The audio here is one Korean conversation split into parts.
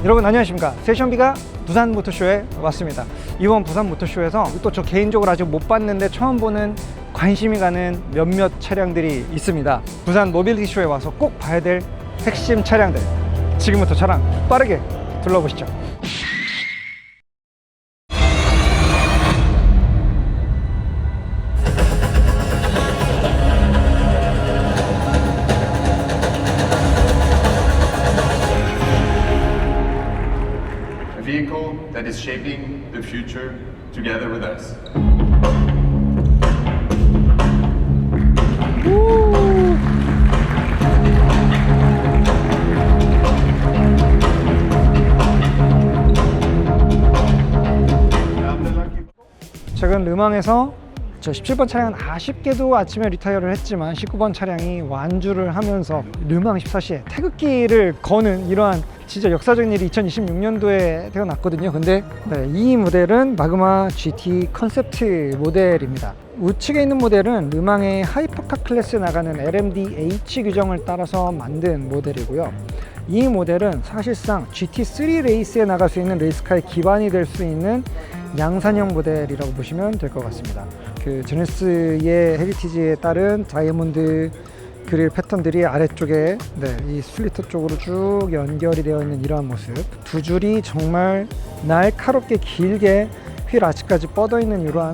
여러분 안녕하십니까. 세션비가 부산 모터쇼에 왔습니다. 이번 부산 모터쇼에서 또 저 개인적으로 아직 못 봤는데 처음 보는 관심이 가는 몇몇 차량들이 있습니다. 부산 모빌리티 쇼에 와서 꼭 봐야 될 핵심 차량들, 지금부터 저랑 빠르게 둘러보시죠. A vehicle that is shaping the future together with us. 최근 르망에서 저 17번 차량은 아쉽게도 아침에 리타이어를 했지만 19번 차량이 완주를 하면서 르망 14시에 태극기를 거는 이러한 진짜 역사적인 일이 2026년도에 태어났거든요. 근데 이 모델은 마그마 GT 컨셉트 모델입니다. 우측에 있는 모델은 르망의 하이퍼카 클래스에 나가는 LMDH 규정을 따라서 만든 모델이고요. 이 모델은 사실상 GT3 레이스에 나갈 수 있는 레이스카의 기반이 될 수 있는 양산형 모델이라고 보시면 될 것 같습니다. 그 제네시스의 헤리티지에 따른 다이아몬드 그릴 패턴들이 아래쪽에 이 스플리터 쪽으로 쭉 연결이 되어 있는 이러한 모습, 두 줄이 정말 날카롭게 길게 휠 아치까지 뻗어 있는 이러한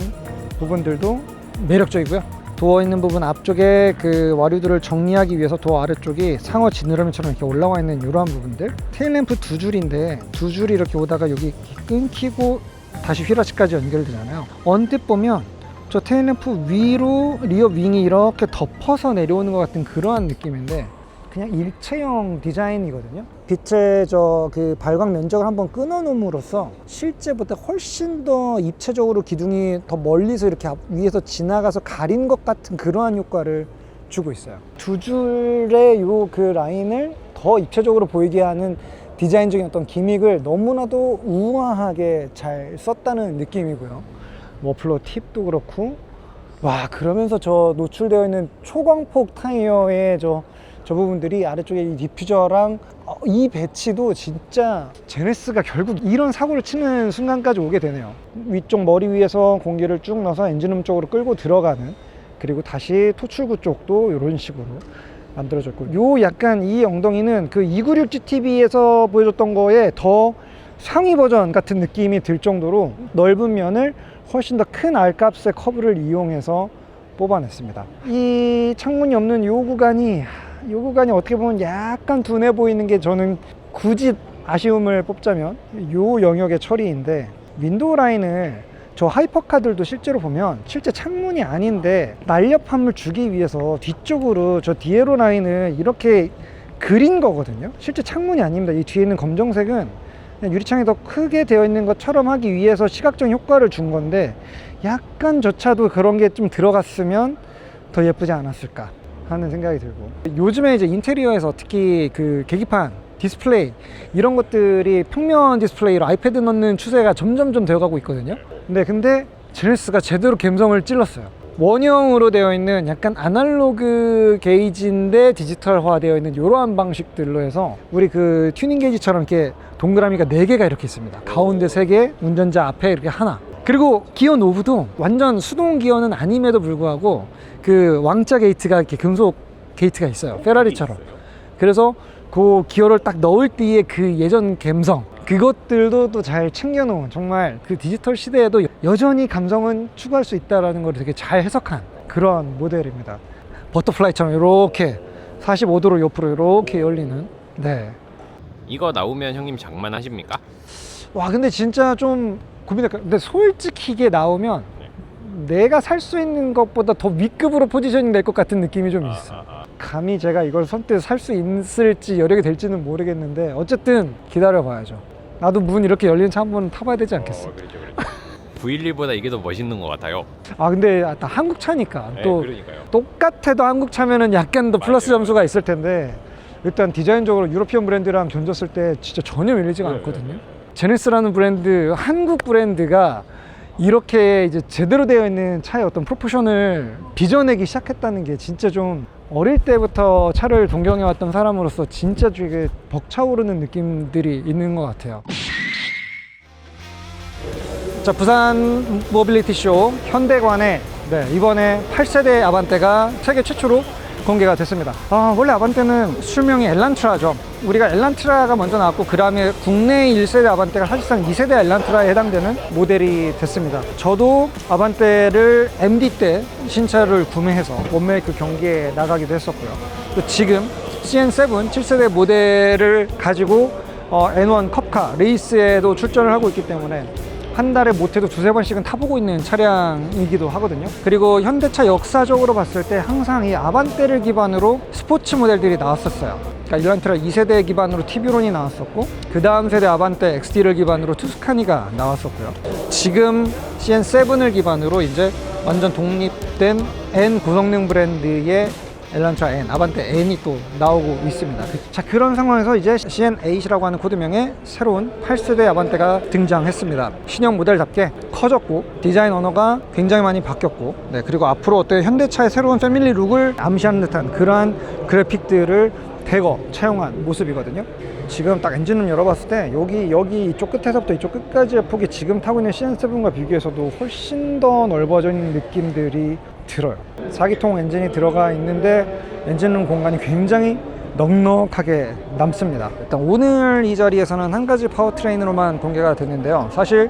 부분들도 매력적이고요. 도어 있는 부분 앞쪽에 그 와류들을 정리하기 위해서 도어 아래쪽이 상어 지느러미처럼 이렇게 올라와 있는 이러한 부분들, 테일램프 두 줄인데 두 줄이 이렇게 오다가 여기 끊기고 다시 휠아치까지 연결되잖아요. 언뜻 보면 저 테일램프 위로 리어 윙이 이렇게 덮어서 내려오는 것 같은 그러한 느낌인데 그냥 일체형 디자인이거든요. 빛의 그 발광 면적을 한번 끊어 놓음으로써 실제보다 훨씬 더 입체적으로 기둥이 더 멀리서 이렇게 위에서 지나가서 가린 것 같은 그러한 효과를 주고 있어요. 두 줄의 그 라인을 더 입체적으로 보이게 하는 디자인적인 어떤 기믹을 너무나도 우아하게 잘 썼다는 느낌이고요. 머플러 팁도 그렇고, 와, 그러면서 저 노출되어 있는 초광폭 타이어의 저 부분들이 아래쪽에 이 디퓨저랑 이 배치도 진짜 제네시스가 결국 이런 사고를 치는 순간까지 오게 되네요. 위쪽 머리 위에서 공기를 쭉 넣어서 엔진룸 쪽으로 끌고 들어가는, 그리고 다시 토출구 쪽도 이런 식으로 만들어졌고, 요 약간 이 엉덩이는 그 296GTB에서 보여줬던 거에 더 상위 버전 같은 느낌이 들 정도로 넓은 면을 훨씬 더 큰 R값의 커브를 이용해서 뽑아냈습니다. 이 창문이 없는 요 구간이 어떻게 보면 약간 둔해 보이는 게, 저는 굳이 아쉬움을 뽑자면 요 영역의 처리인데, 윈도우 라인을 저 하이퍼카들도 실제로 보면 실제 창문이 아닌데 날렵함을 주기 위해서 뒤쪽으로 저 디에로 라인을 이렇게 그린 거거든요. 실제 창문이 아닙니다. 이 뒤에 있는 검정색은 그냥 유리창이 더 크게 되어 있는 것처럼 하기 위해서 시각적 효과를 준 건데, 약간 저차도 그런 게 좀 들어갔으면 더 예쁘지 않았을까 하는 생각이 들고, 요즘에 이제 인테리어에서 특히 그 계기판 디스플레이 이런 것들이 평면 디스플레이로 아이패드 넣는 추세가 점점 되어가고 있거든요. 근데 제네시스가 제대로 감성을 찔렀어요. 원형으로 되어 있는 약간 아날로그 게이지인데 디지털화 되어 있는 이러한 방식들로 해서, 우리 그 튜닝 게이지처럼 이렇게 동그라미가 4개가 이렇게 있습니다. 가운데 3개, 운전자 앞에 이렇게 하나. 그리고 기어 노브도 완전 수동 기어는 아님에도 불구하고 그 왕자 게이트가 이렇게 금속 게이트가 있어요. 페라리처럼. 그래서 그 기어를 딱 넣을 때의 그 예전 감성, 그것들도 또 잘 챙겨놓은, 정말 그 디지털 시대에도 여전히 감성은 추구할 수 있다는 걸 되게 잘 해석한 그런 모델입니다. 버터플라이처럼 이렇게 45도로 옆으로 이렇게 열리는. 이거 나오면 형님 장만하십니까? 와, 근데 진짜 좀 고민할까. 근데 솔직히 이게 나오면 내가 살 수 있는 것보다 더 위급으로 포지셔닝 될 것 같은 느낌이 좀 있어. 감히 제가 이걸 선뜻 살 수 있을지 여력이 될지는 모르겠는데, 어쨌든 기다려 봐야죠. 나도 문 이렇게 열리는 차 한번 타봐야 되지 않겠어? 그렇죠. V11보다 이게 더 멋있는 것 같아요. 근데 한국 차니까 또 그러니까요. 똑같아도 한국 차면은 약간 더 플러스 점수가 있을 텐데, 일단 디자인적으로 유러피언 브랜드랑 견졌을 때 진짜 전혀 밀리지가 않거든요. 제네시스라는 브랜드, 한국 브랜드가 이렇게 이제 제대로 되어 있는 차의 어떤 프로포션을 빚어내기 시작했다는 게 진짜 좀 어릴 때부터 차를 동경해왔던 사람으로서 진짜 되게 벅차오르는 느낌들이 있는 것 같아요. 자, 부산 모빌리티 쇼 현대관에 이번에 8세대 아반떼가 세계 최초로 공개가 됐습니다. 원래 아반떼는 술명이 엘란트라죠. 우리가 엘란트라가 먼저 나왔고 그 다음에 국내 1세대 아반떼가 사실상 2세대 엘란트라에 해당되는 모델이 됐습니다. 저도 아반떼를 MD 때 신차를 구매해서 원메이크 경기에 나가기도 했었고요. 또 지금 CN7 7세대 모델을 가지고 N1 컵카 레이스에도 출전을 하고 있기 때문에 한 달에 못해도 두세 번씩은 타보고 있는 차량이기도 하거든요. 그리고 현대차 역사적으로 봤을 때 항상 이 아반떼를 기반으로 스포츠 모델들이 나왔었어요. 그러니까 일란트라 2세대 기반으로 티뷰론이 나왔었고 그 다음 세대 아반떼 XD를 기반으로 투스카니가 나왔었고요. 지금 CN7을 기반으로 이제 완전 독립된 N 고성능 브랜드의 엘란트라 N, 아반떼 N이 또 나오고 있습니다. 자, 그런 상황에서 이제 CN8이라고 하는 코드명의 새로운 8세대 아반떼가 등장했습니다. 신형 모델답게 커졌고 디자인 언어가 굉장히 많이 바뀌었고 그리고 앞으로 어떤 현대차의 새로운 패밀리 룩을 암시하는 듯한 그러한 그래픽들을 대거 차용한 모습이거든요. 지금 딱 엔진룸 열어봤을 때 여기 이쪽 끝에서부터 이쪽 끝까지의 폭이 지금 타고 있는 CN7과 비교해서도 훨씬 더 넓어진 느낌들이 들어요. 4기통 엔진이 들어가 있는데 엔진룸 공간이 굉장히 넉넉하게 남습니다. 일단 오늘 이 자리에서는 한 가지 파워트레인으로만 공개가 됐는데요. 사실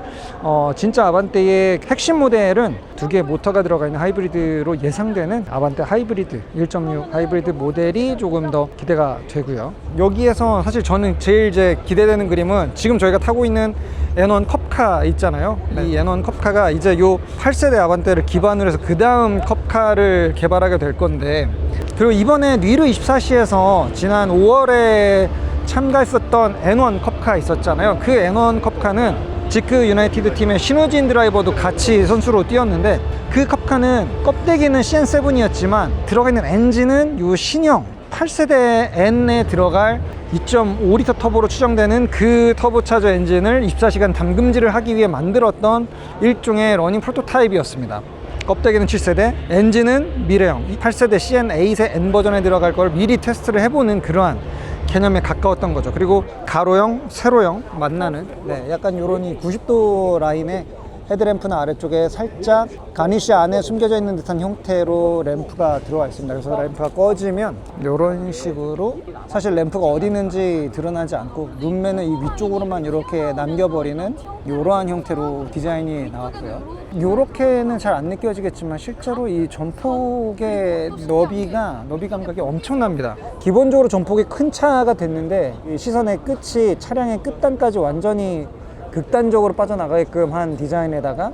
진짜 아반떼의 핵심 모델은 두 개의 모터가 들어가 있는 하이브리드로 예상되는 아반떼 하이브리드 1.6 하이브리드 모델이 조금 더 기대가 되고요. 여기에서 사실 저는 제일 이제 기대되는 그림은 지금 저희가 타고 있는 N1 컵카 있잖아요. 이 N1 컵카가 이제 요 8세대 아반떼를 기반으로 해서 그 다음 컵카를 개발하게 될 건데, 그리고 이번에 니르 24시에서 지난 5월에 참가했었던 N1 컵카 있었잖아요. 그 N1 컵카는 지크 유나이티드 팀의 신우진 드라이버도 같이 선수로 뛰었는데, 그 컵카는 껍데기는 CN7이었지만 들어가 있는 엔진은 요 신형 8세대 N에 들어갈 2.5리터 터보로 추정되는 그 터보차저 엔진을 24시간 담금질을 하기 위해 만들었던 일종의 러닝 프로토타입이었습니다. 껍데기는 7세대, 엔진은 미래형 8세대 CN8의 N 버전에 들어갈 걸 미리 테스트를 해보는 그러한 개념에 가까웠던 거죠. 그리고 가로형, 세로형 만나는 약간 요런 이 90도 라인의 헤드램프는 아래쪽에 살짝 가니쉬 안에 숨겨져 있는 듯한 형태로 램프가 들어와 있습니다. 그래서 램프가 꺼지면 이런 식으로, 사실 램프가 어디 있는지 드러나지 않고 룸면은 이 위쪽으로만 이렇게 남겨버리는 이러한 형태로 디자인이 나왔고요. 이렇게는 잘 안 느껴지겠지만 실제로 이 전폭의 너비 감각이 엄청납니다. 기본적으로 전폭이 큰 차가 됐는데 이 시선의 끝이 차량의 끝단까지 완전히 극단적으로 빠져나가게끔 한 디자인에다가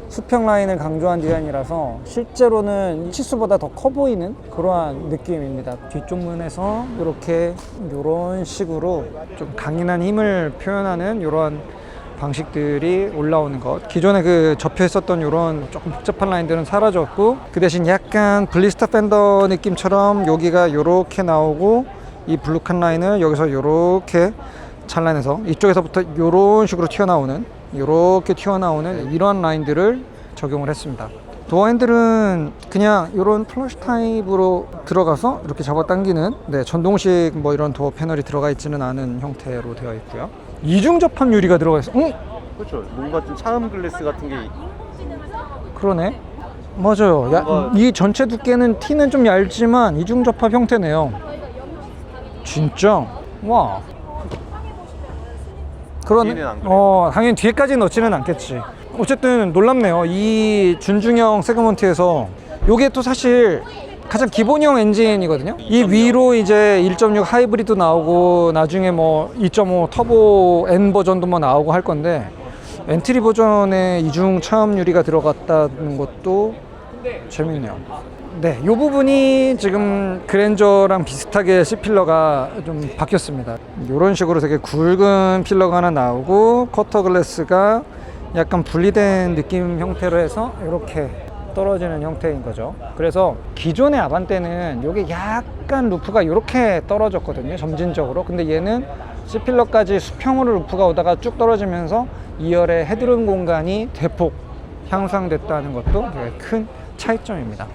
수평 라인을 강조한 디자인이라서 실제로는 치수보다 더 커 보이는 그러한 느낌입니다. 뒤쪽 면에서 이렇게 이런 식으로 좀 강인한 힘을 표현하는 이런 방식들이 올라오는 것, 기존에 그 접혀 있었던 이런 조금 복잡한 라인들은 사라졌고, 그 대신 약간 블리스터 팬더 느낌처럼 여기가 이렇게 나오고 이 블루칸 라인을 여기서 이렇게 잘라내서 이쪽에서부터 이런 식으로 이렇게 튀어나오는 이러한 라인들을 적용을 했습니다. 도어 핸들은 그냥 이런 플러시 타입으로 들어가서 이렇게 잡아당기는 전동식 뭐 이런 도어 패널이 들어가 있지는 않은 형태로 되어 있고요. 이중 접합 유리가 들어가 있어. 그렇죠. 뭔가 좀 차음 글래스 같은 게. 그러네. 맞아요. 이 전체 두께는 T는 좀 얇지만 이중 접합 형태네요. 진짜. 와. 뒤에는 안 그래요? 당연히 뒤에까지 넣지는 않겠지. 어쨌든 놀랍네요. 이 준중형 세그먼트에서 요게 또 사실 가장 기본형 엔진이거든요. 이 위로 이제 1.6 하이브리드 나오고 나중에 뭐 2.5 터보 N 버전도 뭐 나오고 할 건데, 엔트리 버전에 이중 차음 유리가 들어갔다는 것도 재밌네요. 이 부분이 지금 그랜저랑 비슷하게 C필러가 좀 바뀌었습니다. 이런 식으로 되게 굵은 필러가 하나 나오고 커터 글래스가 약간 분리된 느낌 형태로 해서 이렇게 떨어지는 형태인 거죠. 그래서 기존의 아반떼는 이게 약간 루프가 이렇게 떨어졌거든요, 점진적으로. 근데 얘는 C필러까지 수평으로 루프가 오다가 쭉 떨어지면서 2열의 헤드룸 공간이 대폭 향상됐다는 것도 되게 큰 차이점입니다.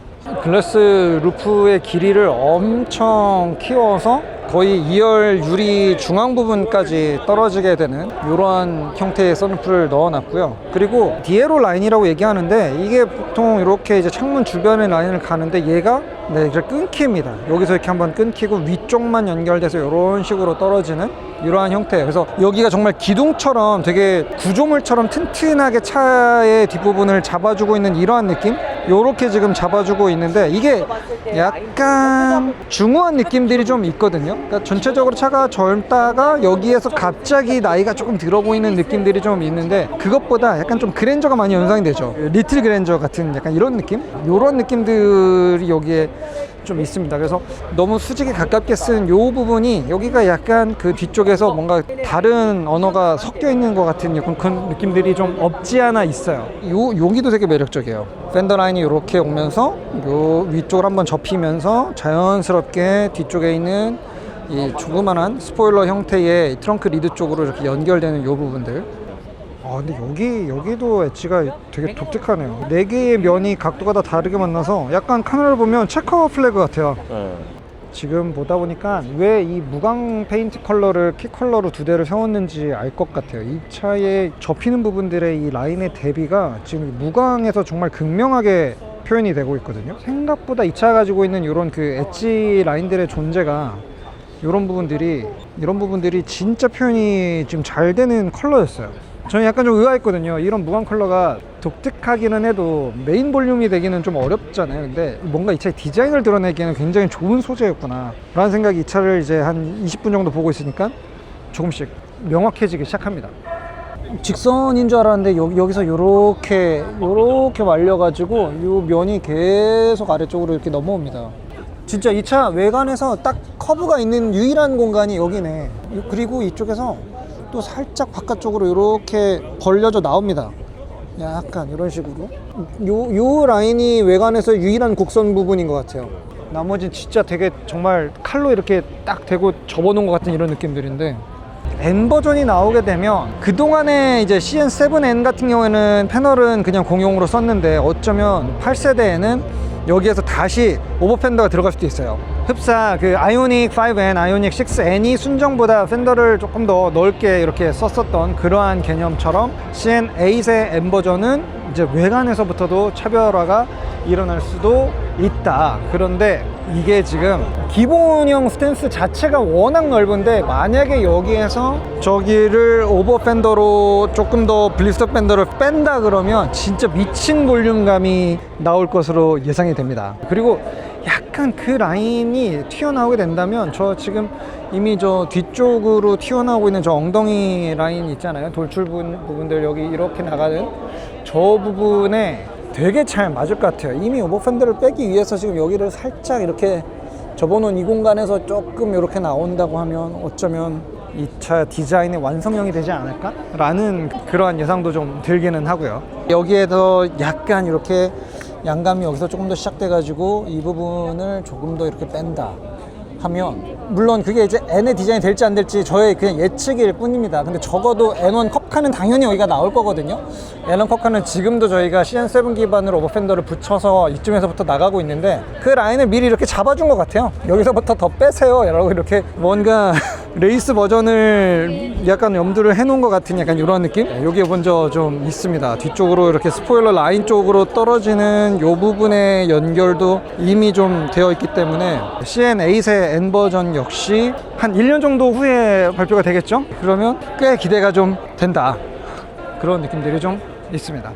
글래스 루프의 길이를 엄청 키워서 거의 2열 유리 중앙 부분까지 떨어지게 되는 이러한 형태의 선루프를 넣어놨고요. 그리고 디에로 라인이라고 얘기하는데 이게 보통 이렇게 이제 창문 주변의 라인을 가는데 얘가 이제 끊깁니다. 여기서 이렇게 한번 끊기고 위쪽만 연결돼서 이런 식으로 떨어지는 이러한 형태. 그래서 여기가 정말 기둥처럼 되게 구조물처럼 튼튼하게 차의 뒷부분을 잡아주고 있는 이러한 느낌? 요렇게 지금 잡아주고 있는데 이게 약간 중후한 느낌들이 좀 있거든요. 그러니까 전체적으로 차가 젊다가 여기에서 갑자기 나이가 조금 들어 보이는 느낌들이 좀 있는데 그것보다 약간 좀 그랜저가 많이 연상이 되죠. 리틀 그랜저 같은 약간 이런 느낌? 요런 느낌들이 여기에 좀 있습니다. 그래서 너무 수직에 가깝게 쓴 요 부분이 여기가 약간 그 뒤쪽에서 뭔가 다른 언어가 섞여 있는 것 같은 그런 느낌들이 좀 없지 않아 있어요. 여기도 되게 매력적이에요. 펜더 라인이 이렇게 오면서 요 위쪽을 한번 접히면서 자연스럽게 뒤쪽에 있는 이 조그만한 스포일러 형태의 트렁크 리드 쪽으로 이렇게 연결되는 요 부분들. 근데 여기도 엣지가 되게 독특하네요. 4개의 면이 각도가 다 다르게 만나서 약간 카메라를 보면 체커 플래그 같아요. 지금 보다 보니까 왜 이 무광 페인트 컬러를 키 컬러로 2대를 세웠는지 알 것 같아요. 이 차에 접히는 부분들의 이 라인의 대비가 지금 무광에서 정말 극명하게 표현이 되고 있거든요. 생각보다 이 차가 가지고 있는 이런 그 엣지 라인들의 존재가 이런 부분들이 진짜 표현이 지금 잘 되는 컬러였어요. 저는 약간 좀 의아했거든요. 이런 무광 컬러가 독특하기는 해도 메인 볼륨이 되기는 좀 어렵잖아요. 근데 뭔가 이 차의 디자인을 드러내기에는 굉장히 좋은 소재였구나 라는 생각이 이 차를 이제 한 20분 정도 보고 있으니까 조금씩 명확해지기 시작합니다. 직선인 줄 알았는데 여기서 요렇게 말려가지고 요 면이 계속 아래쪽으로 이렇게 넘어옵니다. 진짜 이 차 외관에서 딱 커브가 있는 유일한 공간이 여기네. 그리고 이쪽에서 또 살짝 바깥쪽으로 이렇게 벌려져 나옵니다. 약간 이런 식으로 요 라인이 외관에서 유일한 곡선 부분인 것 같아요. 나머지는 진짜 되게 정말 칼로 이렇게 딱 대고 접어놓은 것 같은 이런 느낌들인데 N 버전이 나오게 되면 그동안에 이제 CN7N 같은 경우에는 패널은 그냥 공용으로 썼는데 어쩌면 8세대에는 여기에서 다시 오버펜더가 들어갈 수도 있어요. 흡사 그 아이오닉 5N, 아이오닉 6N이 순정보다 펜더를 조금 더 넓게 이렇게 썼었던 그러한 개념처럼 CN8의 N 버전은 이제 외관에서부터도 차별화가 일어날 수도 있다. 그런데 이게 지금 기본형 스탠스 자체가 워낙 넓은데 만약에 여기에서 저기를 오버펜더로 조금 더 블리스터 펜더를 뺀다 그러면 진짜 미친 볼륨감이 나올 것으로 예상이 됩니다. 그리고 약간 그 라인이 튀어나오게 된다면 저 지금 이미 저 뒤쪽으로 튀어나오고 있는 저 엉덩이 라인 있잖아요. 돌출 부분들 여기 이렇게 나가는 저 부분에 되게 잘 맞을 것 같아요. 이미 오버펜더를 빼기 위해서 지금 여기를 살짝 이렇게 접어놓은 이 공간에서 조금 이렇게 나온다고 하면 어쩌면 이 차 디자인의 완성형이 되지 않을까? 라는 그러한 예상도 좀 들기는 하고요. 여기에서 약간 이렇게 양감이 여기서 조금 더 시작돼 가지고 이 부분을 조금 더 이렇게 뺀다 하면 물론 그게 이제 N의 디자인이 될지 안 될지 저의 그냥 예측일 뿐입니다. 근데 적어도 N1 컵카는 당연히 여기가 나올 거거든요. N1 컵카는 지금도 저희가 CN7 기반으로 오버펜더를 붙여서 이쯤에서부터 나가고 있는데 그 라인을 미리 이렇게 잡아준 것 같아요. 여기서부터 더 빼세요 라고 이렇게 뭔가 레이스 버전을 약간 염두를 해놓은 것 같은 약간 이런 느낌? 여기에 먼저 좀 있습니다. 뒤쪽으로 이렇게 스포일러 라인 쪽으로 떨어지는 요 부분의 연결도 이미 좀 되어 있기 때문에 CN8의 N 버전 역시 한 1년 정도 후에 발표가 되겠죠? 그러면 꽤 기대가 좀 된다. 그런 느낌들이 좀 있습니다.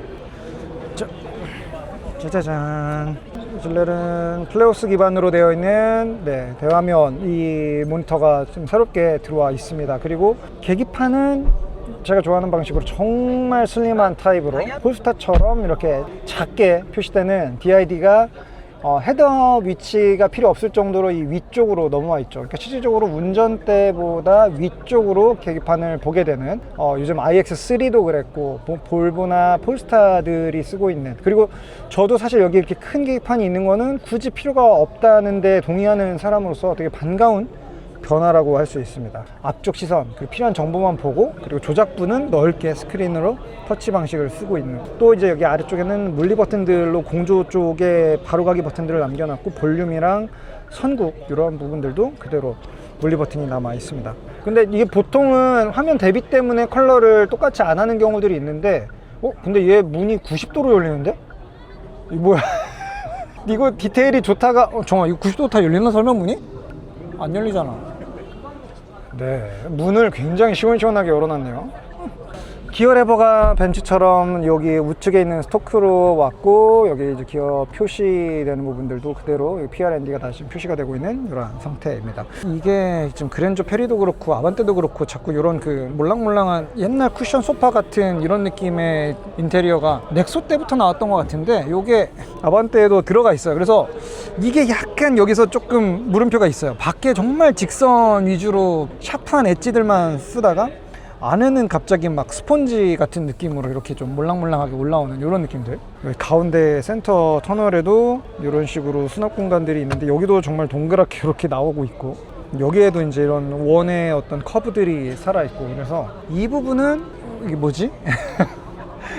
짜자잔. 질렐은 플레오스 기반으로 되어 있는 대화면 이 모니터가 좀 새롭게 들어와 있습니다. 그리고 계기판은 제가 좋아하는 방식으로 정말 슬림한 타입으로 폴스타처럼 이렇게 작게 표시되는 DID가 헤더 위치가 필요 없을 정도로 이 위쪽으로 넘어와 있죠. 그러니까 실질적으로 운전대보다 위쪽으로 계기판을 보게 되는 요즘 iX3도 그랬고 볼보나 폴스타들이 쓰고 있는, 그리고 저도 사실 여기 이렇게 큰 계기판이 있는 거는 굳이 필요가 없다는 데 동의하는 사람으로서 되게 반가운 변화라고 할 수 있습니다. 앞쪽 시선, 그리고 필요한 정보만 보고, 그리고 조작부는 넓게 스크린으로 터치 방식을 쓰고 있는. 또 이제 여기 아래쪽에는 물리 버튼들로 공조 쪽에 바로가기 버튼들을 남겨놨고, 볼륨이랑 선국 이런 부분들도 그대로 물리 버튼이 남아 있습니다. 근데 이게 보통은 화면 대비 때문에 컬러를 똑같이 안 하는 경우들이 있는데, 근데 얘 문이 90도로 열리는데? 이 뭐야? 이거 디테일이 좋다가 정말 이거 90도 다 열리나 설명 문이? 안 열리잖아. 네, 문을 굉장히 시원시원하게 열어놨네요. 기어 레버가 벤츠처럼 여기 우측에 있는 스토크로 왔고, 여기 이제 기어 표시되는 부분들도 그대로 PRND가 다시 표시가 되고 있는 이런 상태입니다. 이게 지금 그랜저 페리도 그렇고 아반떼도 그렇고 자꾸 이런 그 몰랑몰랑한 옛날 쿠션 소파 같은 이런 느낌의 인테리어가 넥소 때부터 나왔던 것 같은데, 이게 아반떼에도 들어가 있어요. 그래서 이게 약간 여기서 조금 물음표가 있어요. 밖에 정말 직선 위주로 샤프한 엣지들만 쓰다가 안에는 갑자기 막 스펀지 같은 느낌으로 이렇게 좀 몰랑몰랑하게 올라오는 이런 느낌들. 여기 가운데 센터 터널에도 이런 식으로 수납 공간들이 있는데, 여기도 정말 동그랗게 이렇게 나오고 있고, 여기에도 이제 이런 원의 어떤 커브들이 살아있고, 그래서 이 부분은 이게 뭐지?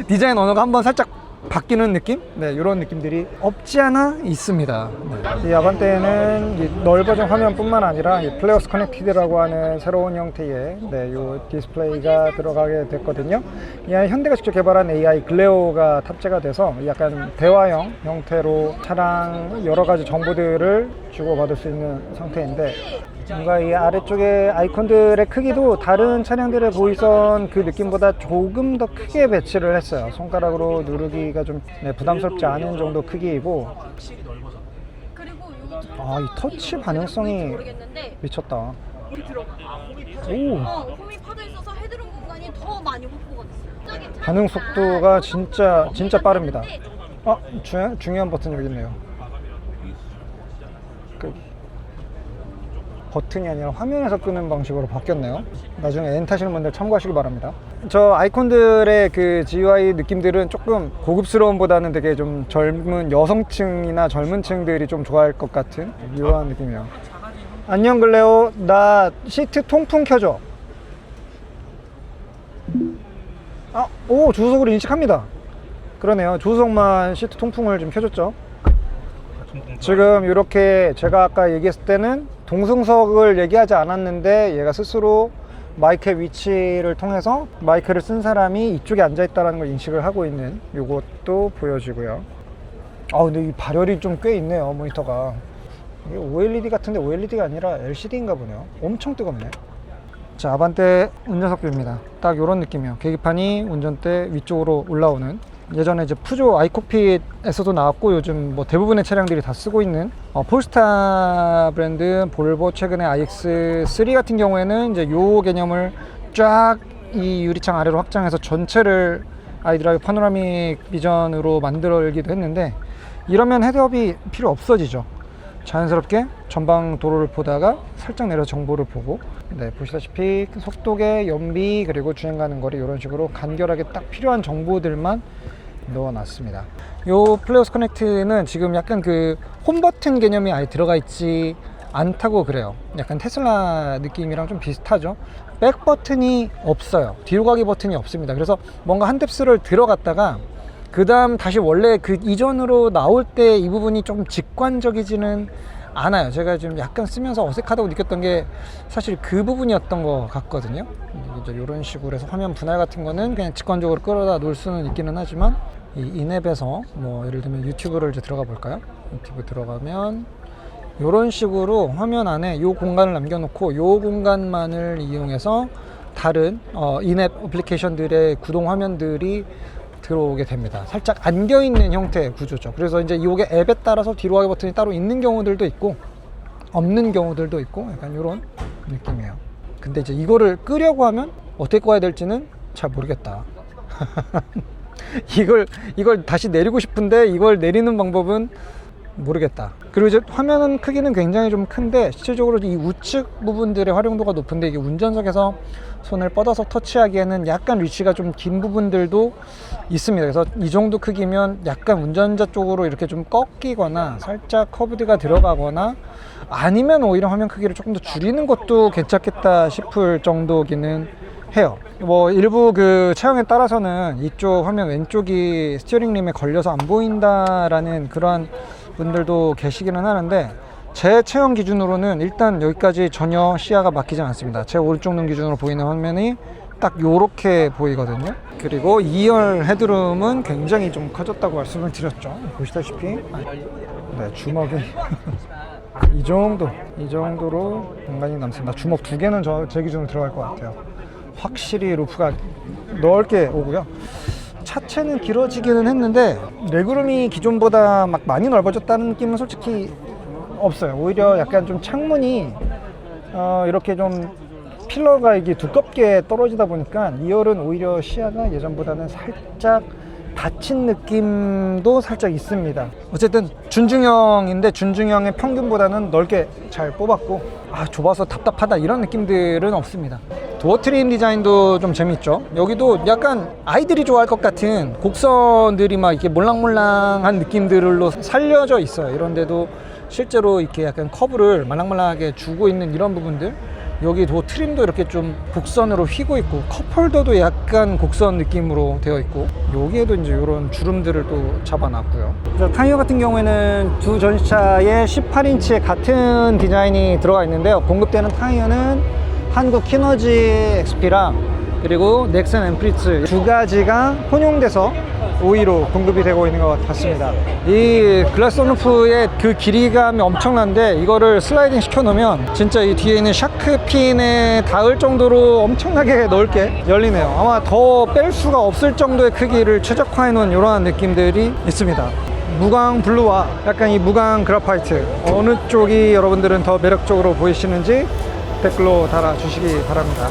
디자인 언어가 한번 살짝 바뀌는 느낌? 네, 이런 느낌들이 없지 않아 있습니다. 네. 이 아반떼는 이 넓어진 화면뿐만 아니라 이 플레어스 커넥티드라고 하는 새로운 형태의 이 디스플레이가 들어가게 됐거든요. 이 안에 현대가 직접 개발한 AI 글레오가 탑재가 돼서 약간 대화형 형태로 차량 여러 가지 정보들을 주고받을 수 있는 상태인데, 뭔가 이 아래쪽에 아이콘들의 크기도 다른 차량들의 보이선 그 느낌보다 조금 더 크게 배치를 했어요. 손가락으로 누르기가 좀 부담스럽지 않은 정도 크기이고, 이 터치 반응성이 미쳤다. 홈이 파져 있어서 헤드룸 공간이 더 많이 확보가 됐어요. 반응 속도가 진짜 빠릅니다. 중요한 버튼 여기 있네요. 버튼이 아니라 화면에서 끄는 방식으로 바뀌었네요. 나중에 N 타시는 분들 참고하시기 바랍니다. 저 아이콘들의 그 GUI 느낌들은 조금 고급스러움보다는 되게 좀 젊은 여성층이나 젊은 층들이 좀 좋아할 것 같은 이러한 느낌이에요. 안녕 글레오, 나 시트 통풍 켜줘. 조수석으로 인식합니다. 그러네요. 조수석만 시트 통풍을 좀 켜줬죠. 지금 이렇게 제가 아까 얘기했을 때는 동승석을 얘기하지 않았는데, 얘가 스스로 마이크의 위치를 통해서 마이크를 쓴 사람이 이쪽에 앉아있다는 걸 인식을 하고 있는 이것도 보여지고요. 근데 이 발열이 좀 꽤 있네요, 모니터가. 이게 OLED 같은데 OLED가 아니라 LCD인가 보네요. 엄청 뜨겁네. 자, 아반떼 운전석 뷰입니다. 딱 이런 느낌이에요. 계기판이 운전대 위쪽으로 올라오는. 예전에 이제 푸조 아이콕핏에서도 나왔고, 요즘 뭐 대부분의 차량들이 다 쓰고 있는 폴스타 브랜드, 볼보 최근에 iX3 같은 경우에는 이제 요 개념을 쫙 이 유리창 아래로 확장해서 전체를 아이드라이브 파노라믹 비전으로 만들기도 했는데, 이러면 헤드업이 필요 없어지죠. 자연스럽게 전방 도로를 보다가 살짝 내려 정보를 보고, 보시다시피 속도계, 연비, 그리고 주행 가는 거리 이런 식으로 간결하게 딱 필요한 정보들만 넣어놨습니다. 요 플레어스 커넥트는 지금 약간 그 홈 버튼 개념이 아예 들어가 있지 않다고 그래요. 약간 테슬라 느낌이랑 좀 비슷하죠. 백 버튼이 없어요. 뒤로 가기 버튼이 없습니다. 그래서 뭔가 한 뎁스를 들어갔다가 그 다음 다시 원래 그 이전으로 나올 때 이 부분이 조금 직관적이지는 않아요. 제가 좀 약간 쓰면서 어색하다고 느꼈던 게 사실 그 부분이었던 것 같거든요. 이런 식으로 해서 화면 분할 같은 거는 그냥 직관적으로 끌어다 놓을 수는 있기는 하지만, 이 인앱에서 뭐 예를 들면 유튜브를 이제 들어가 볼까요? 유튜브 들어가면 이런 식으로 화면 안에 이 공간을 남겨놓고 이 공간만을 이용해서 다른 인앱 어플리케이션들의 구동 화면들이 들어오게 됩니다. 살짝 안겨있는 형태의 구조죠. 그래서 이제 이게 앱에 따라서 뒤로 가기 버튼이 따로 있는 경우들도 있고 없는 경우들도 있고, 약간 이런 느낌이에요. 근데 이제 이거를 끄려고 하면 어떻게 꺼야 될지는 잘 모르겠다. 이걸 다시 내리고 싶은데 이걸 내리는 방법은 모르겠다. 그리고 이제 화면 크기는 굉장히 좀 큰데 실질적으로 이 우측 부분들의 활용도가 높은데 이게 운전석에서 손을 뻗어서 터치하기에는 약간 리치가 좀 긴 부분들도 있습니다. 그래서 이 정도 크기면 약간 운전자 쪽으로 이렇게 좀 꺾이거나 살짝 커브드가 들어가거나 아니면 오히려 화면 크기를 조금 더 줄이는 것도 괜찮겠다 싶을 정도기는 해요. 뭐 일부 그 차량에 따라서는 이쪽 화면 왼쪽이 스티어링 림에 걸려서 안 보인다라는 그러한 분들도 계시기는 하는데 제 체형 기준으로는 일단 여기까지 전혀 시야가 막히지 않습니다. 제 오른쪽 눈 기준으로 보이는 화면이 딱 요렇게 보이거든요. 그리고 2열 헤드룸은 굉장히 좀 커졌다고 말씀을 드렸죠. 보시다시피 네, 주먹이 이 정도로 공간이 남습니다. 주먹 2개는 제 기준으로 들어갈 것 같아요. 확실히 루프가 넓게 오고요. 차체는 길어지기는 했는데 레그룸이 기존보다 막 많이 넓어졌다는 느낌은 솔직히 없어요. 오히려 약간 좀 창문이 이렇게 좀 필러가 이게 두껍게 떨어지다 보니까 2열은 오히려 시야가 예전보다는 살짝 닫힌 느낌도 살짝 있습니다. 어쨌든 준중형인데 준중형의 평균보다는 넓게 잘 뽑았고 좁아서 답답하다 이런 느낌들은 없습니다. 도어 트림 디자인도 좀 재밌죠. 여기도 약간 아이들이 좋아할 것 같은 곡선들이 막 이렇게 몰랑몰랑한 느낌들로 살려져 있어요. 이런데도 실제로 이렇게 약간 커브를 말랑말랑하게 주고 있는 이런 부분들, 여기 도 트림도 이렇게 좀 곡선으로 휘고 있고 컵홀더도 약간 곡선 느낌으로 되어 있고 여기에도 이제 이런 주름들을 또 잡아놨고요. 타이어 같은 경우에는 두 전시차에 18인치의 같은 디자인이 들어가 있는데요. 공급되는 타이어는 한국 키너지 XP랑 그리고 넥센 엠프리츠 두 가지가 혼용돼서 5위로 공급이 되고 있는 것 같습니다. 이 글라스 온루프의 그 길이감이 엄청난데 이거를 슬라이딩 시켜 놓으면 진짜 이 뒤에 있는 샤크핀에 닿을 정도로 엄청나게 넓게 열리네요. 아마 더 뺄 수가 없을 정도의 크기를 최적화해 놓은 이러한 느낌들이 있습니다. 무광 블루와 약간 이 무광 그라파이트 어느 쪽이 여러분들은 더 매력적으로 보이시는지 댓글로 달아주시기 바랍니다.